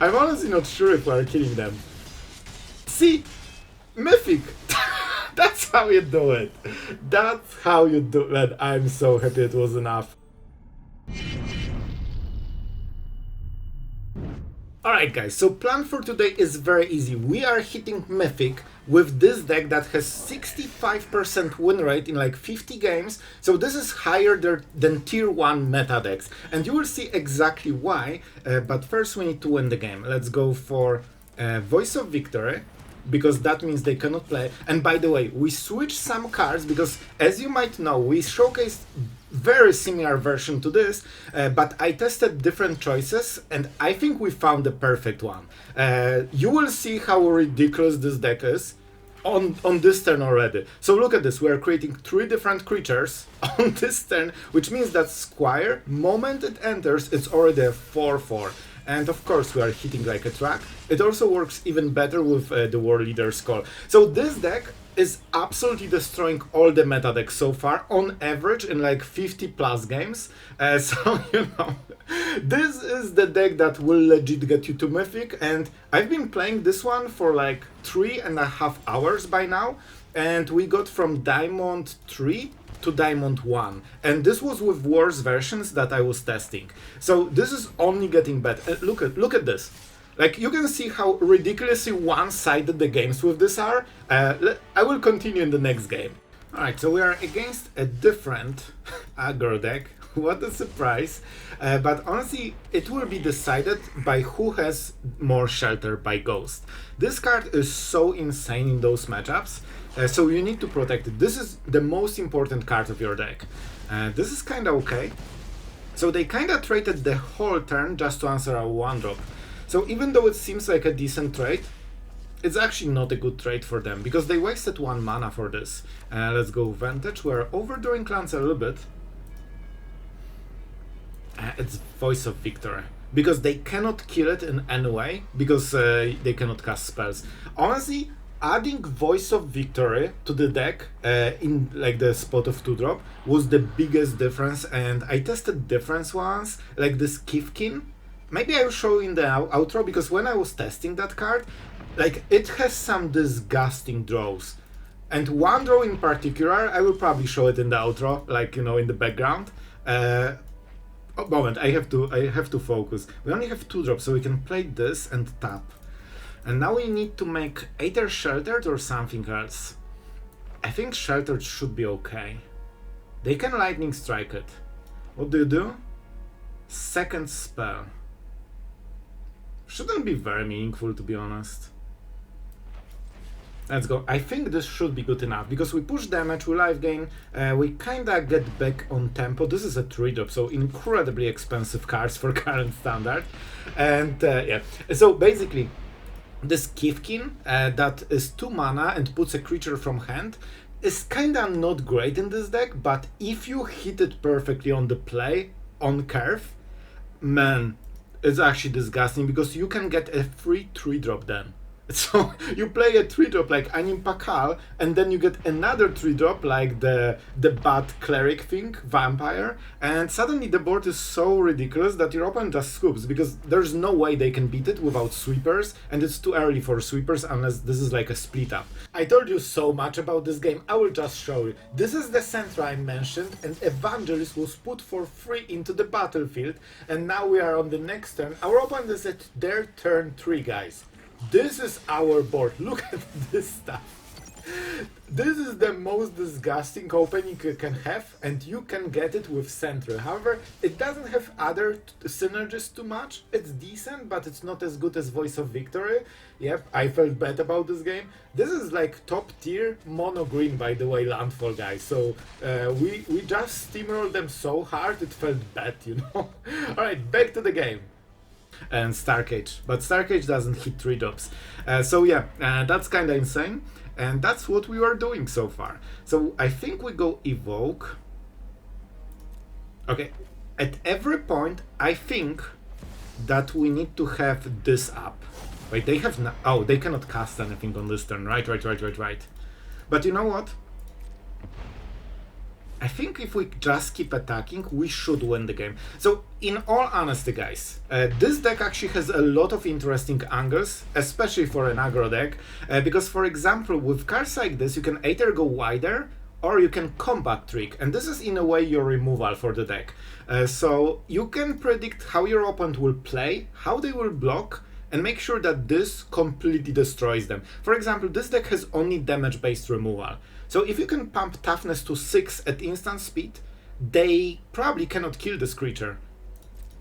I'm honestly not sure if we're killing them. See? Mythic! That's how you do it. That's how you do it. I'm so happy it was enough. Alright guys, so plan for today is very easy. We are hitting Mythic with this deck that has 65% win rate in like 50 games, so this is higher than tier 1 meta decks. And you will see exactly why, but first we need to win the game. Let's go for Voice of Victory, because that means they cannot play. And by the way, we switched some cards because, as you might know, we showcased very similar version to this, but I tested different choices and I think we found the perfect one. You will see how ridiculous this deck is on this turn already. So look at this, we are creating 3 different creatures on this turn, which means that Squire, moment it enters, it's already a 4/4. And of course we are hitting like a truck. It also works even better with the Warleader's Call. So this deck is absolutely destroying all the meta decks so far, on average in like 50 plus games. So, you know, this is the deck that will legit get you to Mythic, and I've been playing this one for like 3.5 hours by now, and we got from Diamond 3 to Diamond 1, and this was with worse versions that I was testing. So this is only getting better. Look at this. Like, you can see how ridiculously one-sided the games with this are. I will continue in the next game. Alright, so we are against a different aggro deck. What a surprise. But honestly, it will be decided by who has more Shelter by Ghost. This card is so insane in those matchups, so you need to protect it. This is the most important card of your deck. This is kinda okay. So they kinda traded the whole turn just to answer a 1-drop. So even though it seems like a decent trade, it's actually not a good trade for them, because they wasted 1 mana for this. Let's go Vantage. We're overdoing clans a little bit. It's Voice of Victory, because they cannot kill it in any way, because they cannot cast spells. Honestly, adding Voice of Victory to the deck in like the spot of 2-drop was the biggest difference, and I tested different ones, like this Kifkin. Maybe I will show in the outro, because when I was testing that card, like, it has some disgusting draws. And one draw in particular, I will probably show it in the outro, like, you know, in the background. Oh, moment, I have to focus. We only have 2 drops, so we can play this and tap. And now we need to make either Sheltered or something else. I think Sheltered should be okay. They can Lightning Strike it. What do? Second spell. Shouldn't be very meaningful, to be honest. Let's go. I think this should be good enough, because we push damage, we life gain, we kinda get back on tempo. This is a 3-drop, so incredibly expensive cards for current standard. And yeah, so basically, this Kifkin that is 2 mana and puts a creature from hand is kinda not great in this deck, but if you hit it perfectly on the play, on curve, man, it's actually disgusting, because you can get a free 3-drop then. So you play a 3-drop like Anim Pakal, and then you get another 3-drop like the bad cleric thing, Vampire, and suddenly the board is so ridiculous that your opponent just scoops, because there's no way they can beat it without sweepers, and it's too early for sweepers unless this is like a split up. I told you so much about this game, I will just show you. This is the center I mentioned, and Evangelist was put for free into the battlefield, and now we are on the next turn. Our opponent is at their turn 3, guys. This is our board. Look at this stuff. This is the most disgusting opening you can have, and you can get it with Sentry. However, it doesn't have other synergies too much. It's decent, but it's not as good as Voice of Victory. Yep, I felt bad about this game. This is like top tier mono green, by the way, landfall, guys. So we just steamrolled them so hard it felt bad, you know. Alright, back to the game. And Starcage, but Starcage doesn't hit 3-drops. So yeah, that's kinda insane, and that's what we were doing so far. So I think we go Evoke. Okay, at every point I think that we need to have this up. Wait, they have no— oh, they cannot cast anything on this turn, right. But you know what? I think if we just keep attacking, we should win the game. So, in all honesty, guys, this deck actually has a lot of interesting angles, especially for an aggro deck, because, for example, with cards like this, you can either go wider, or you can combat trick, and this is in a way your removal for the deck. So, you can predict how your opponent will play, how they will block, and make sure that this completely destroys them. For example, this deck has only damage-based removal. So if you can pump toughness to 6 at instant speed, they probably cannot kill this creature.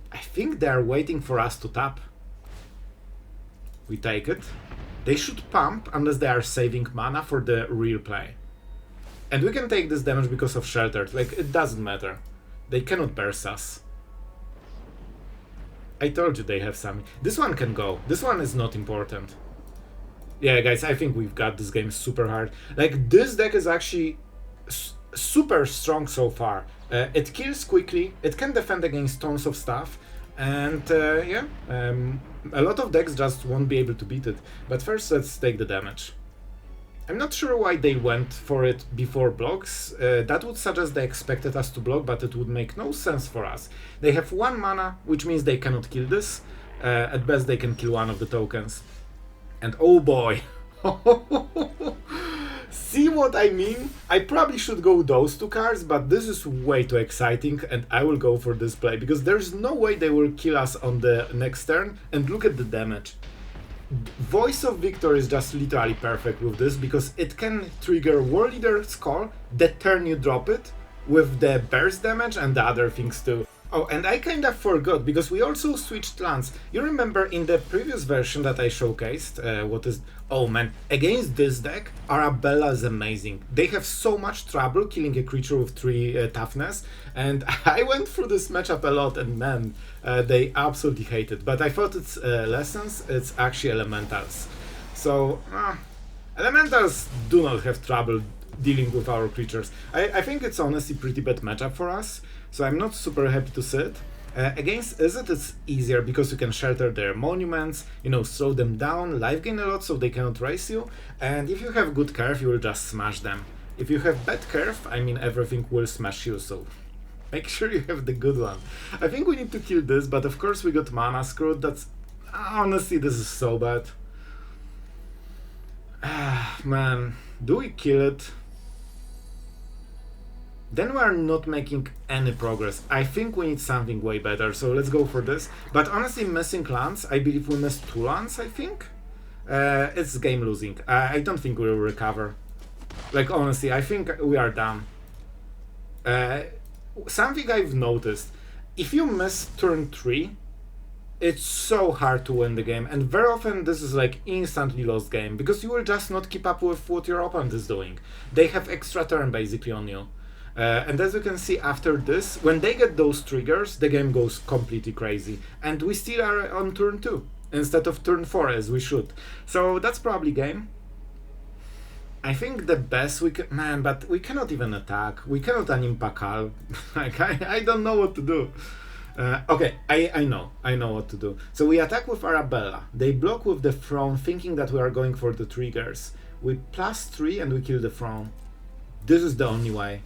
I think they are waiting for us to tap. We take it. They should pump unless they are saving mana for the real play. And we can take this damage because of Sheltered. Like, it doesn't matter. They cannot burst us. I told you they have some. This one can go. This one is not important. Yeah, guys, I think we've got this game super hard. Like, this deck is actually super strong so far. It kills quickly, it can defend against tons of stuff, and yeah, a lot of decks just won't be able to beat it. But first, let's take the damage. I'm not sure why they went for it before blocks. That would suggest they expected us to block, but it would make no sense for us. They have 1 mana, which means they cannot kill this. At best, they can kill one of the tokens. And oh boy, see what I mean? I probably should go those 2 cards, but this is way too exciting, and I will go for this play, because there's no way they will kill us on the next turn, and look at the damage. Voice of Victor is just literally perfect with this, because it can trigger Warleader's Call the turn you drop it, with the burst damage and the other things too. Oh, and I kinda forgot, because we also switched lands. You remember in the previous version that I showcased, oh man, against this deck, Arabella is amazing. They have so much trouble killing a creature with 3 toughness, and I went through this matchup a lot, and man, they absolutely hate it. But I thought it's lessons, it's actually elementals. So, elementals do not have trouble dealing with our creatures. I think it's honestly pretty bad matchup for us, so I'm not super happy to see it. Against Izzet it's easier because you can shelter their monuments, you know, slow them down, life gain a lot so they cannot race you, and if you have good curve you will just smash them. If you have bad curve, I mean everything will smash you, so make sure you have the good one. I think we need to kill this, but of course we got mana screwed. That's... honestly, this is so bad. Man, do we kill it? Then we are not making any progress. I think we need something way better, so let's go for this. But honestly, missing lands, I believe we missed 2 lands, I think? It's game losing. I don't think we will recover. Like, honestly, I think we are done. Something I've noticed, if you miss turn 3, it's so hard to win the game, and very often this is like instantly lost game, because you will just not keep up with what your opponent is doing. They have extra turn basically on you. And as you can see after this, when they get those triggers, the game goes completely crazy. And we still are on turn 2, instead of turn 4 as we should. So that's probably game. I think the best we can... man, but we cannot even attack. We cannot Anim Pakal. Like, I don't know what to do. Okay, I know what to do. So we attack with Arabella. They block with the throne, thinking that we are going for the triggers. We +3 and we kill the throne. This is the only way.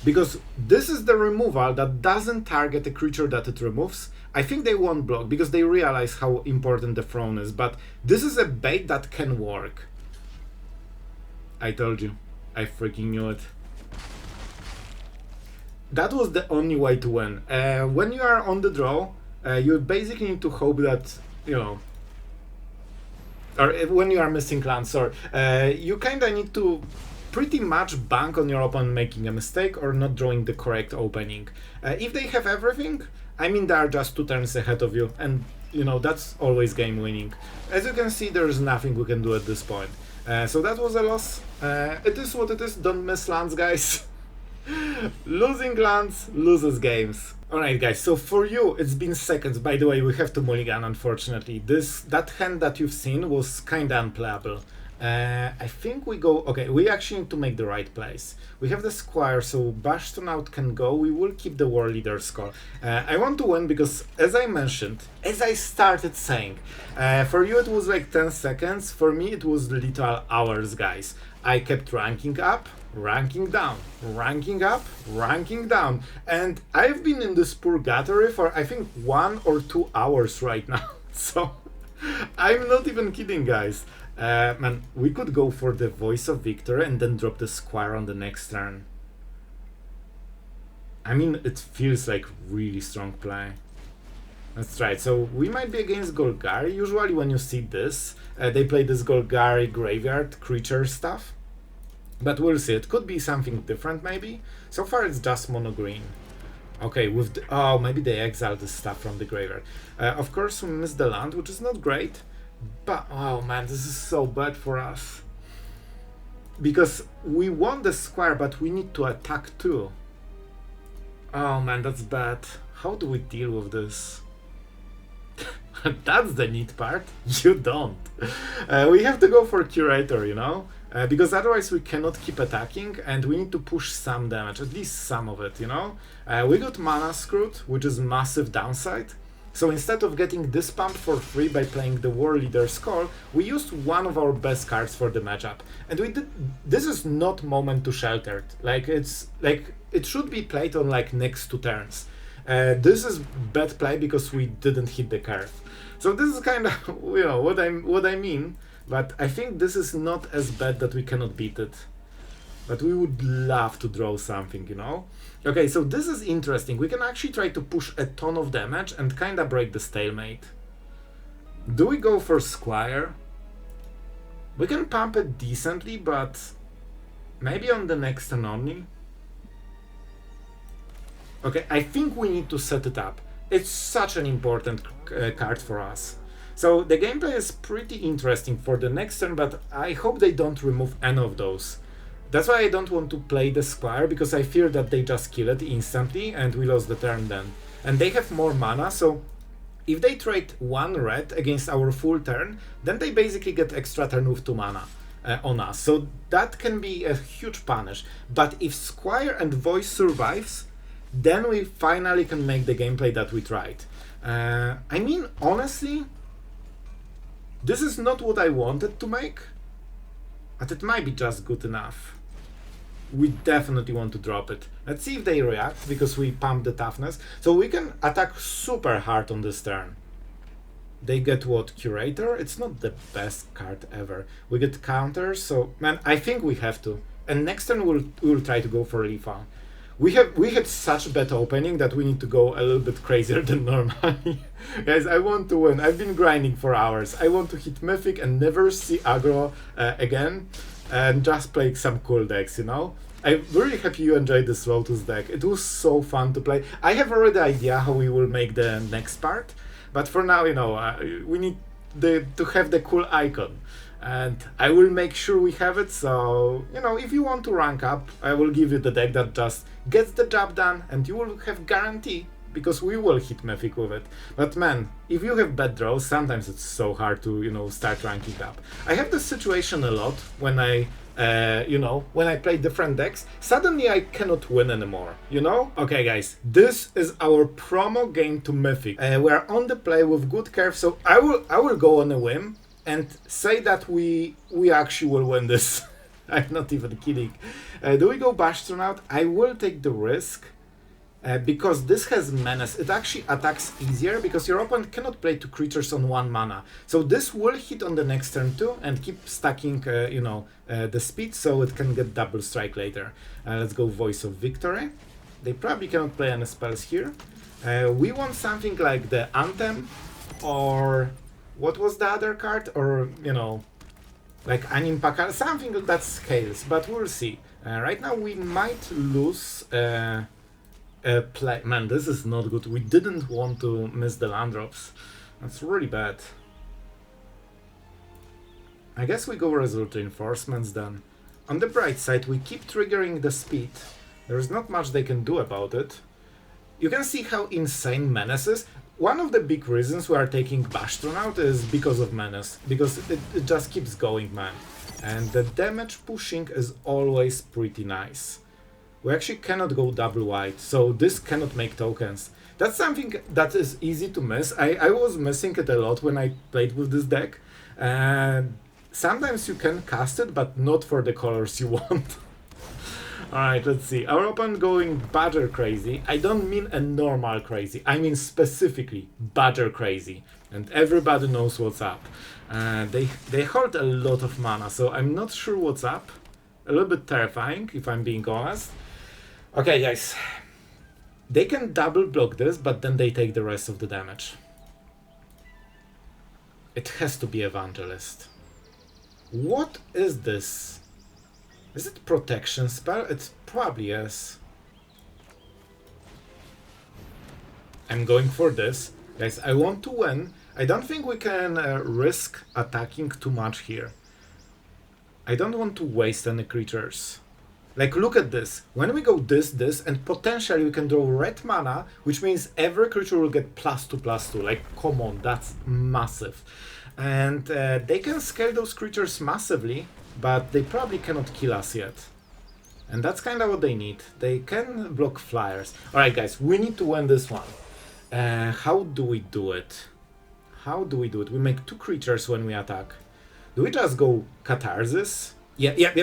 Because this is the removal that doesn't target a creature that it removes. I think they won't block because they realize how important the throne is, but this is a bait that can work. I told you. I freaking knew it. That was the only way to win. When you are on the draw, you basically need to hope that, you know, or when you are missing lands, sorry, you kinda need to pretty much bank on your opponent making a mistake or not drawing the correct opening. If they have everything, I mean they are just 2 turns ahead of you, and you know that's always game winning. As you can see, there is nothing we can do at this point. So that was a loss. It is what it is. Don't miss lands, guys. Losing lands loses games. Alright guys, so for you it's been seconds. By the way, we have to mulligan, unfortunately. That hand that you've seen was kinda unplayable. I think we go... Okay, we actually need to make the right place. We have the Squire, so Bashtronaut can go. We will keep the Warleader score. I want to win because, as I mentioned, as I started saying, for you it was like 10 seconds. For me it was literal hours, guys. I kept ranking up, ranking down, ranking up, ranking down. And I've been in this purgatory for, I think, 1 or 2 hours right now. So, I'm not even kidding, guys. Man, we could go for the Voice of Victory and then drop the Squire on the next turn. I mean, it feels like really strong play. That's right, so we might be against Golgari. Usually when you see this, they play this Golgari graveyard creature stuff. But we'll see, it could be something different maybe. So far it's just mono green. Okay, with the, oh, maybe they exiled the stuff from the graveyard. Of course we missed the land, which is not great. But, oh man, this is so bad for us. Because we want the Squire, but we need to attack too. Oh man, that's bad. How do we deal with this? That's the neat part. You don't. We have to go for Curator, you know? Because otherwise we cannot keep attacking and we need to push some damage, at least some of it, you know? We got mana screwed, which is massive downside. So instead of getting this pump for free by playing the Warleader's Call, we used one of our best cards for the matchup. And we did. This is not moment to shelter it. Like it should be played on like next 2 turns. This is bad play because we didn't hit the curve. So this is kind of, you know, what I mean. But I think this is not as bad that we cannot beat it. But we would love to draw something, you know? Okay, so this is interesting. We can actually try to push a ton of damage and kinda break the stalemate. Do we go for Squire? We can pump it decently, but maybe on the next turn only. Okay, I think we need to set it up. It's such an important card for us. So the gameplay is pretty interesting for the next turn, but I hope they don't remove any of those. That's why I don't want to play the Squire, because I fear that they just kill it instantly and we lost the turn then. And they have more mana, so if they trade 1 red against our full turn, then they basically get extra turn with 2 mana on us. So that can be a huge punish. But if Squire and Voice survives, then we finally can make the gameplay that we tried. I mean, honestly, this is not what I wanted to make, but it might be just good enough. We definitely want to drop it. Let's see if they react, because we pumped the toughness. So we can attack super hard on this turn. They get what? Curator? It's not the best card ever. We get counters, so man, I think we have to. And next turn we'll try to go for Leafal. We had such bad opening that we need to go a little bit crazier than normal. Guys, I want to win. I've been grinding for hours. I want to hit Mythic and never see aggro again. And just play some cool decks, you know? I'm really happy you enjoyed this Lotus deck. It was so fun to play. I have already an idea how we will make the next part, but for now, you know, we need to have the cool icon. And I will make sure we have it, so, you know, if you want to rank up, I will give you the deck that just gets the job done, and you will have guarantee, because we will hit Mythic with it. But man, if you have bad draws, sometimes it's so hard to, you know, start ranking up. I have this situation a lot when I, you know, when I play different decks, suddenly I cannot win anymore, you know? Okay guys, this is our promo game to Mythic. We're on the play with good curve, so I will go on a whim and say that we actually will win this. I'm not even kidding. Do we go Bashtronaut? I will take the risk. Because this has Menace, it actually attacks easier because your opponent cannot play 2 creatures on 1 mana. So this will hit on the next turn too and keep stacking, you know, the speed so it can get double strike later. Let's go Voice of Victory. They probably cannot play any spells here. We want something like the Anthem, or what was the other card? Or, you know, like Anim, Pakal, something that scales, but we'll see. Right now we might lose... play. Man, this is not good. We didn't want to miss the land drops. That's really bad. I guess we go Resolute Reinforcements then. On the bright side, we keep triggering the speed. There's not much they can do about it. You can see how insane Menace is. One of the big reasons we are taking Bashtronaut is because of Menace. Because it just keeps going, man. And the damage pushing is always pretty nice. We actually cannot go double white, so this cannot make tokens. That's something that is easy to miss. I was missing it a lot when I played with this deck. And sometimes you can cast it, but not for the colors you want. Alright, let's see. Our opponent going Badger crazy. I don't mean a normal crazy. I mean specifically Badger crazy. And everybody knows what's up. They hold a lot of mana, so I'm not sure what's up. A little bit terrifying, if I'm being honest. Okay, guys. They can double block this, but then they take the rest of the damage. It has to be Evangelist. What is this? Is it protection spell? It probably is. I'm going for this. Guys, I want to win. I don't think we can risk attacking too much here. I don't want to waste any creatures. Like, look at this. When we go this, and potentially we can draw red mana, which means every creature will get +2/+2. Like, come on, that's massive. And they can scale those creatures massively, but they probably cannot kill us yet. And that's kind of what they need. They can block flyers. Alright, guys, we need to win this one. How do we do it? How do we do it? We make 2 creatures when we attack. Do we just go Catharsis? Yep.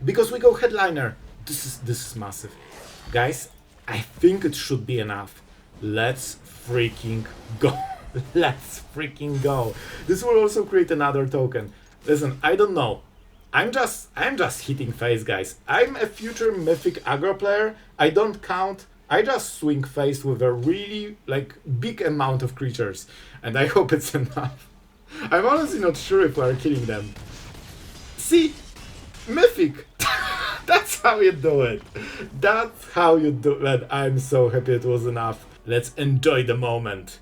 Because we go Headliner. This is massive. Guys, I think it should be enough. Let's freaking go. Let's freaking go. This will also create another token. Listen, I don't know. I'm just hitting face, guys. I'm a future mythic aggro player. I don't count. I just swing face with a really big amount of creatures. And I hope it's enough. I'm honestly not sure if we're killing them. See? Mythic! That's how you do it. That's how you do it. I'm so happy it was enough. Let's enjoy the moment.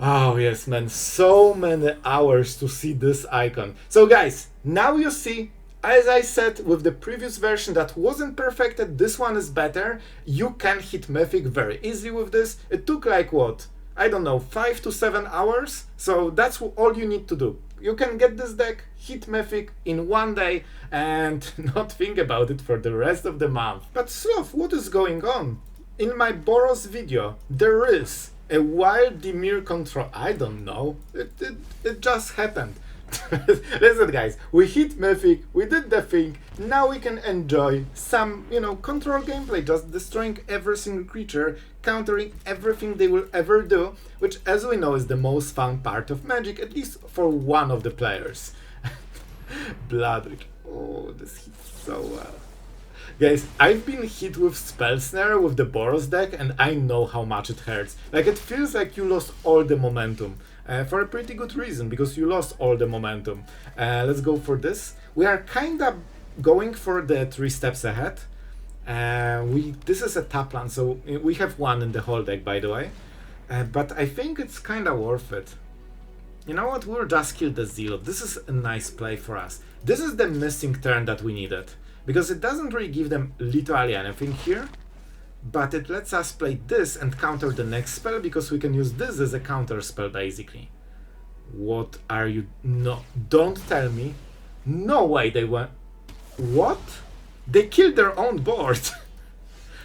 Oh yes, man, so many hours to see this icon. So guys, now you see, as I said with the previous version that wasn't perfected, this one is better. You can hit Mythic very easily with this. It took like what? I don't know, 5 to 7 hours. So that's all you need to do. You can get this deck, hit Mythic in one day and not think about it for the rest of the month. But Sloth, what is going on? In my Boros video, there is a wild Dimir control. I don't know. It just happened. Listen, guys, we hit Mythic, we did the thing. Now we can enjoy some, control gameplay, just destroying every single creature, countering everything they will ever do, which, as we know, is the most fun part of Magic, at least for one of the players. Blood. Oh, this hits so well. Guys, I've been hit with Spell Snare with the Boros deck, and I know how much it hurts. Like, it feels like you lost all the momentum. For a pretty good reason, because you lost all the momentum. Let's go for this. We are kind of going for the 3 steps ahead. This is a tap land, so we have 1 in the whole deck, by the way. But I think it's kind of worth it. You know what? We'll just kill the Zealot. This is a nice play for us. This is the missing turn that we needed. Because it doesn't really give them literally anything here. But it lets us play this and counter the next spell, because we can use this as a counter spell, basically. What are you... No, don't tell me. No way they went... What? They killed their own board.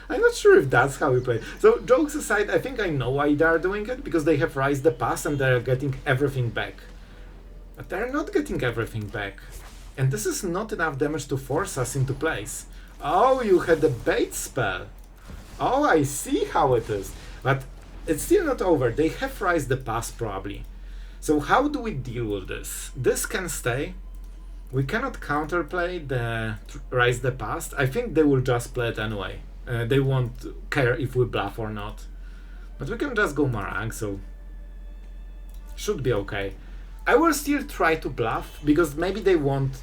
I'm not sure if that's how we play. So, jokes aside, I think I know why they are doing it, because they have Rise the Pass and they're getting everything back. But they're not getting everything back. And this is not enough damage to force us into place. Oh, you had a bait spell. Oh, I see how it is. But it's still not over. They have Rise the Pass, probably. So how do we deal with this? This can stay. We cannot counterplay the Rise the Past. I think they will just play it anyway. They won't care if we bluff or not. But we can just go Marang, so... should be okay. I will still try to bluff, because maybe they won't...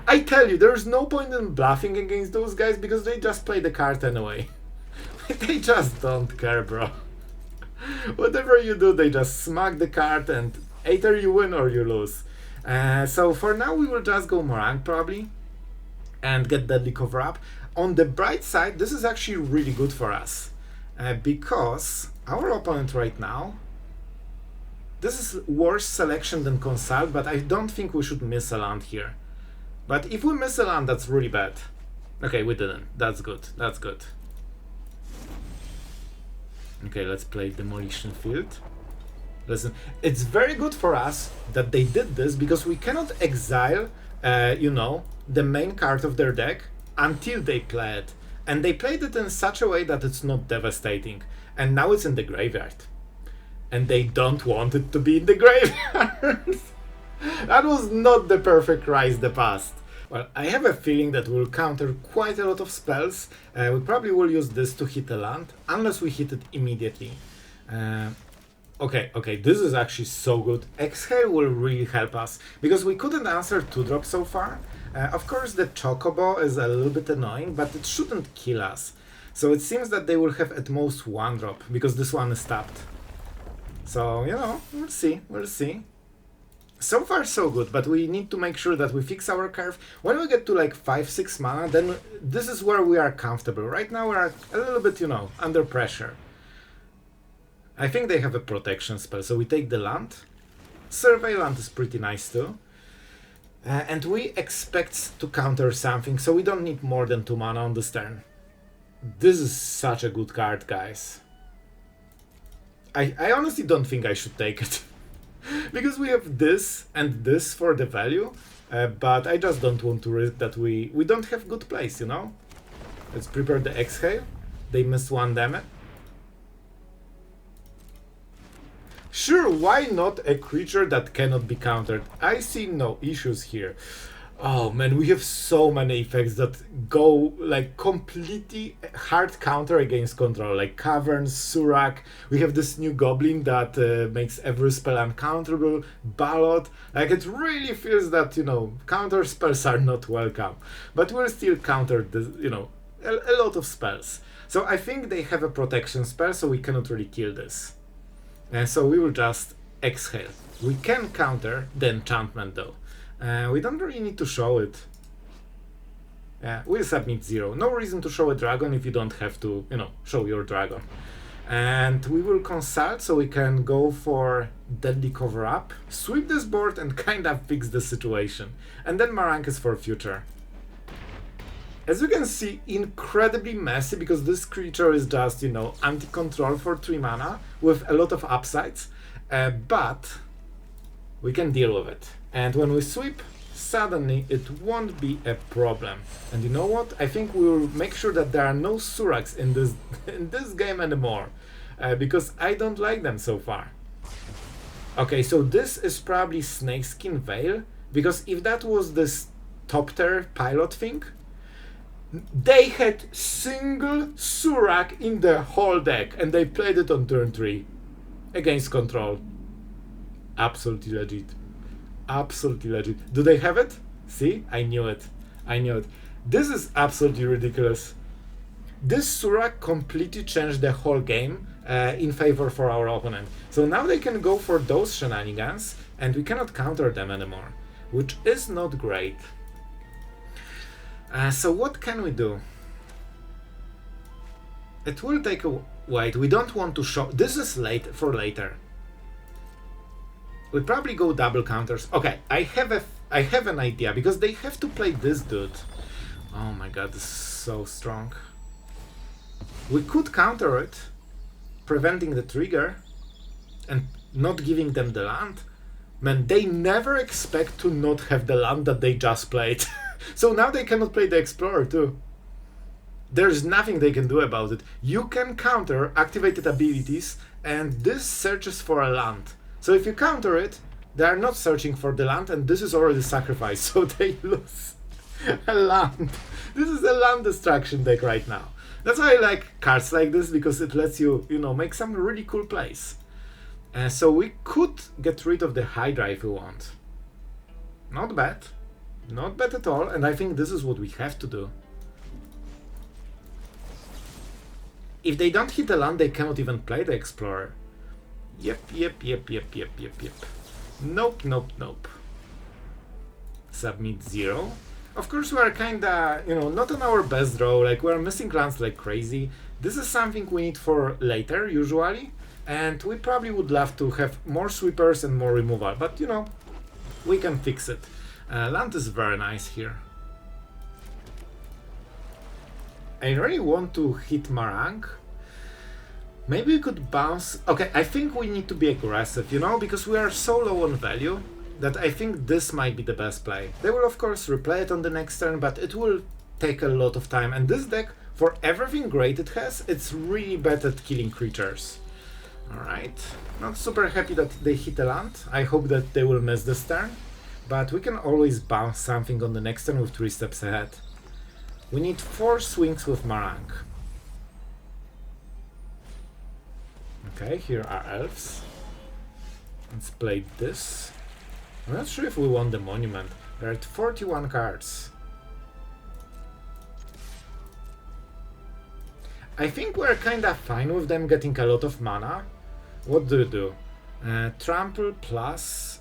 I tell you, there's no point in bluffing against those guys, because they just play the card anyway. They just don't care, bro. Whatever you do, they just smack the card and either you win or you lose. So for now we will just go Morang probably and get Deadly Cover Up. On the bright side, this is actually really good for us. Because our opponent right now, this is worse selection than Consult, but I don't think we should miss a land here. But if we miss a land, that's really bad. Okay, we didn't. That's good. That's good. Okay, let's play Demolition Field. Listen, it's very good for us that they did this, because we cannot exile, you know, the main card of their deck until they play it. And they played it in such a way that it's not devastating. And now it's in the graveyard. And they don't want it to be in the graveyard. That was not the perfect Rise the Past. Well, I have a feeling that we'll counter quite a lot of spells. We probably will use this to hit a land, unless we hit it immediately. Okay, this is actually so good. Exhale will really help us, because we couldn't answer 2-drop so far. Of course, the Chocobo is a little bit annoying, but it shouldn't kill us. So it seems that they will have at most 1-drop, because this one is tapped. So, you know, we'll see, we'll see. So far so good, but we need to make sure that we fix our curve. When we get to like 5-6 mana, then this is where we are comfortable. Right now we are a little bit, you know, under pressure. I think they have a protection spell, so we take the land. Survey land is pretty nice too. And we expect to counter something, so we don't need more than 2 mana on this turn. This is such a good card, guys. I honestly don't think I should take it. Because we have this and this for the value, but I just don't want to risk that we don't have good plays, you know? Let's prepare the Exhale. They missed 1 damage. Sure, why not a creature that cannot be countered? I see no issues here. Oh man, we have so many effects that go like completely hard counter against control, like Caverns, Surak. We have this new Goblin that makes every spell uncounterable, Ballot. Like it really feels that, you know, counter spells are not welcome. But we'll still counter this, you know, a lot of spells. So I think they have a protection spell, so we cannot really kill this. And so we will just Exhale. We can counter the enchantment though. We don't really need to show it. We'll submit 0. No reason to show a dragon if you don't have to, you know, show your dragon. And we will consult so we can go for Deadly Cover-Up, sweep this board and kind of fix the situation. And then Marankes for future. As you can see, incredibly messy, because this creature is just, you know, anti-control for 3 mana with a lot of upsides, but we can deal with it. And when we sweep, suddenly it won't be a problem. And you know what? I think we will make sure that there are no Suraks in this game anymore, because I don't like them so far. Okay, so this is probably Snakeskin Veil, because if that was this top tier pilot thing, they had single Surak in the whole deck, and they played it on turn 3 against control. Absolutely legit. Absolutely legit. Do they have it? See? I knew it. I knew it. This is absolutely ridiculous. This Surak completely changed the whole game in favor for our opponent. So now they can go for those shenanigans, and we cannot counter them anymore, which is not great. So what can we do? It will take a wait. We don't want to show. This is late for later. We probably go double counters. Okay, I have an idea, because they have to play this dude. Oh my god, this is so strong. We could counter it, preventing the trigger and not giving them the land. Man, they never expect to not have the land that they just played. So now they cannot play the Explorer too. There's nothing they can do about it. You can counter activated abilities, and this searches for a land. So if you counter it, they are not searching for the land, and this is already sacrificed, so they lose a land. This is a land destruction deck right now. That's why I like cards like this, because it lets you, you know, make some really cool plays. So we could get rid of the Hydra if we want. Not bad. Not bad at all, and I think this is what we have to do. If they don't hit the land, they cannot even play the Explorer. Yep. Nope. Submit 0. Of course, we are kinda, you know, not on our best draw, like we're missing lands like crazy. This is something we need for later, usually, and we probably would love to have more sweepers and more removal, but, you know, we can fix it. Land is very nice here. I really want to hit Marang. Maybe we could bounce... Okay, I think we need to be aggressive, you know, because we are so low on value that I think this might be the best play. They will of course replay it on the next turn, but it will take a lot of time. And this deck, for everything great it has, it's really bad at killing creatures. Alright, not super happy that they hit a land. I hope that they will miss this turn. But we can always bounce something on the next turn with 3 steps ahead. We need 4 swings with Marang. Okay, here are elves. Let's play this. I'm not sure if we want the monument. We're at 41 cards. I think we're kinda fine with them getting a lot of mana. What do you do? Trample plus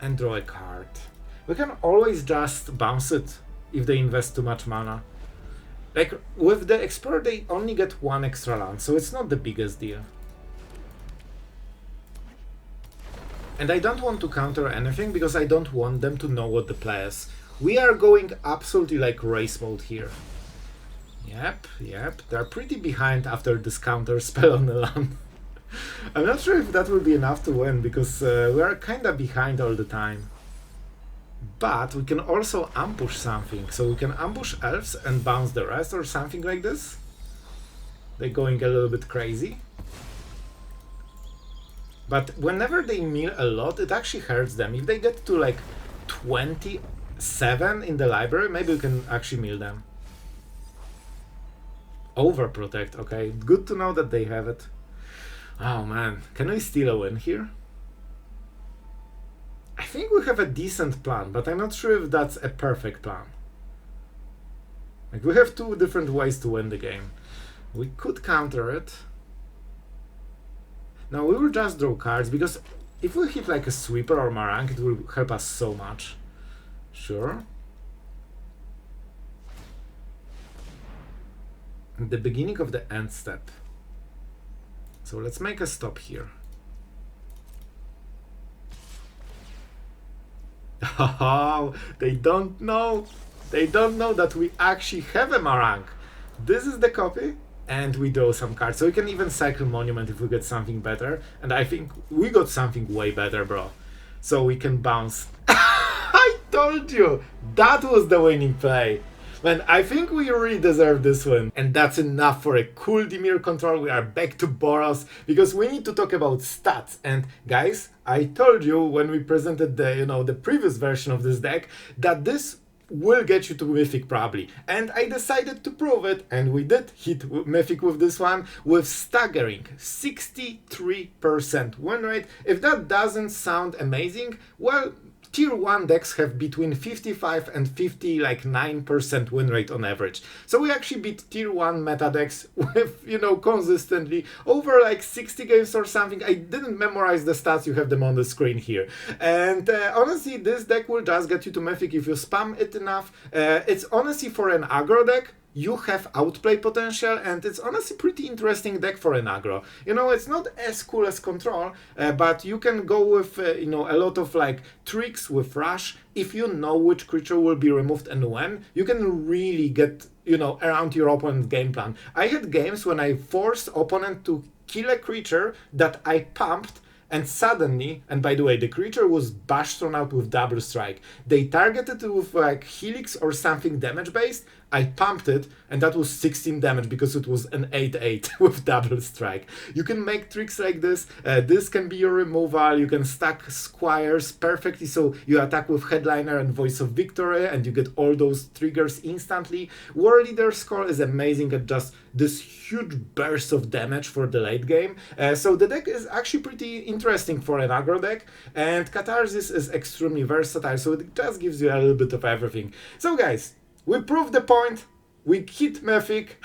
and draw a card. We can always just bounce it if they invest too much mana. Like, with the Explorer they only get 1 extra land, so it's not the biggest deal. And I don't want to counter anything because I don't want them to know what the play is. We are going absolutely like race mode here. Yep, they're pretty behind after this counter spell on the land. I'm not sure if that will be enough to win because we are kinda behind all the time. But we can also ambush something, so we can ambush elves and bounce the rest or something like this. They're going a little bit crazy. But whenever they mill a lot, it actually hurts them. If they get to like 27 in the library, maybe we can actually mill them. Overprotect, okay. Good to know that they have it. Oh man, can we steal a win here? I think we have a decent plan, but I'm not sure if that's a perfect plan. Like, we have 2 different ways to win the game. We could counter it. Now we will just draw cards, because if we hit like a sweeper or Marang, it will help us so much. Sure. At the beginning of the end step. So let's make a stop here. Oh, they don't know. They don't know that we actually have a Marang. This is the copy. And we draw some cards, so we can even cycle Monument if we get something better. And I think we got something way better, bro. So we can bounce. I told you! That was the winning play. Man, I think we really deserve this win. And that's enough for a cool Dimir control. We are back to Boros, because we need to talk about stats. And guys, I told you when we presented the, the previous version of this deck, that this will get you to Mythic probably. And I decided to prove it, and we did hit Mythic with this one with staggering 63% win rate. If that doesn't sound amazing, well, Tier 1 decks have between 55 and 59% win rate on average. So we actually beat Tier 1 meta decks with, consistently over like 60 games or something. I didn't memorize the stats, you have them on the screen here. And honestly, this deck will just get you to Mythic if you spam it enough. It's honestly for an aggro deck. You have outplay potential, and it's honestly pretty interesting deck for an aggro. It's not as cool as Control, but you can go with, a lot of like tricks with Rush. If you know which creature will be removed and when, you can really get, around your opponent's game plan. I had games when I forced opponent to kill a creature that I pumped, and suddenly, and by the way, the creature was Bashtronaut with double strike. They targeted it with like Helix or something damage based. I pumped it, and that was 16 damage because it was an 8/8 with double strike. You can make tricks like this. This can be your removal. You can stack squires perfectly, so you attack with Headliner and Voice of Victory, and you get all those triggers instantly. Warleader score is amazing at just this huge burst of damage for the late game. So the deck is actually pretty interesting for an aggro deck, and Catharsis is extremely versatile, so it just gives you a little bit of everything. So guys, we proved the point, we hit Mythic,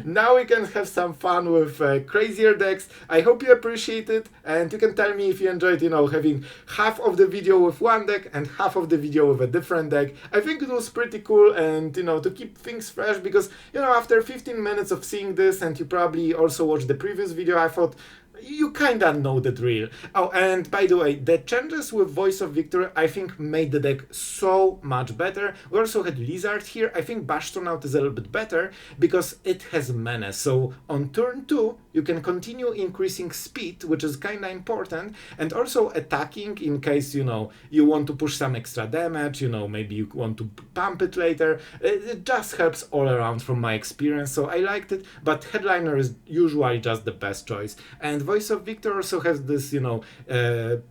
now we can have some fun with crazier decks. I hope you appreciate it, and you can tell me if you enjoyed, having half of the video with one deck and half of the video with a different deck. I think it was pretty cool, and to keep things fresh, because after 15 minutes of seeing this, and you probably also watched the previous video, I thought you kinda know the drill. Oh, and by the way, the changes with Voice of Victory, I think, made the deck so much better. We also had Lizard here. I think Bashtronaut is a little bit better because it has Menace. So on turn 2, you can continue increasing speed, which is kinda important, and also attacking in case, you want to push some extra damage, maybe you want to pump it later. It just helps all around from my experience, so I liked it, but Headliner is usually just the best choice. And Voice of Victor also has this,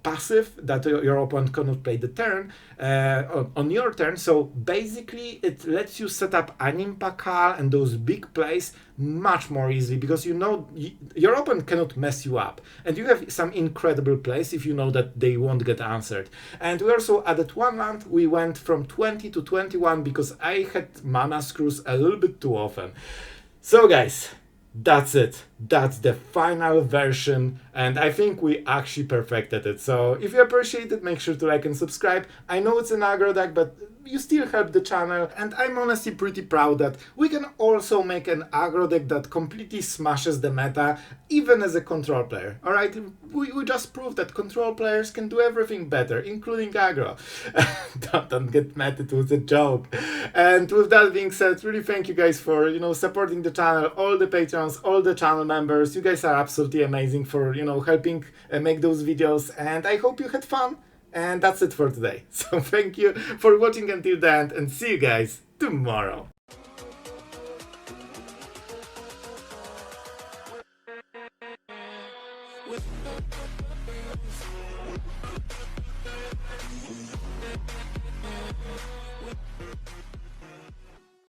passive that your opponent cannot play the turn on your turn. So basically, it lets you set up Anim, Pakal and those big plays much more easily because your opponent cannot mess you up, and you have some incredible plays if you know that they won't get answered. And we also added one land. We went from 20 to 21 because I had mana screws a little bit too often. So guys, that's it. That's the final version, and I think we actually perfected it. So if you appreciate it, make sure to like and subscribe. I know it's an aggro deck, but you still help the channel, and I'm honestly pretty proud that we can also make an aggro deck that completely smashes the meta, even as a control player. Alright, we just proved that control players can do everything better, including aggro. Don't get mad, it was a joke. And with that being said, really thank you guys for, supporting the channel, all the patrons, all the channel members. You guys are absolutely amazing for, helping make those videos, and I hope you had fun. And that's it for today. So thank you for watching until the end, and see you guys tomorrow.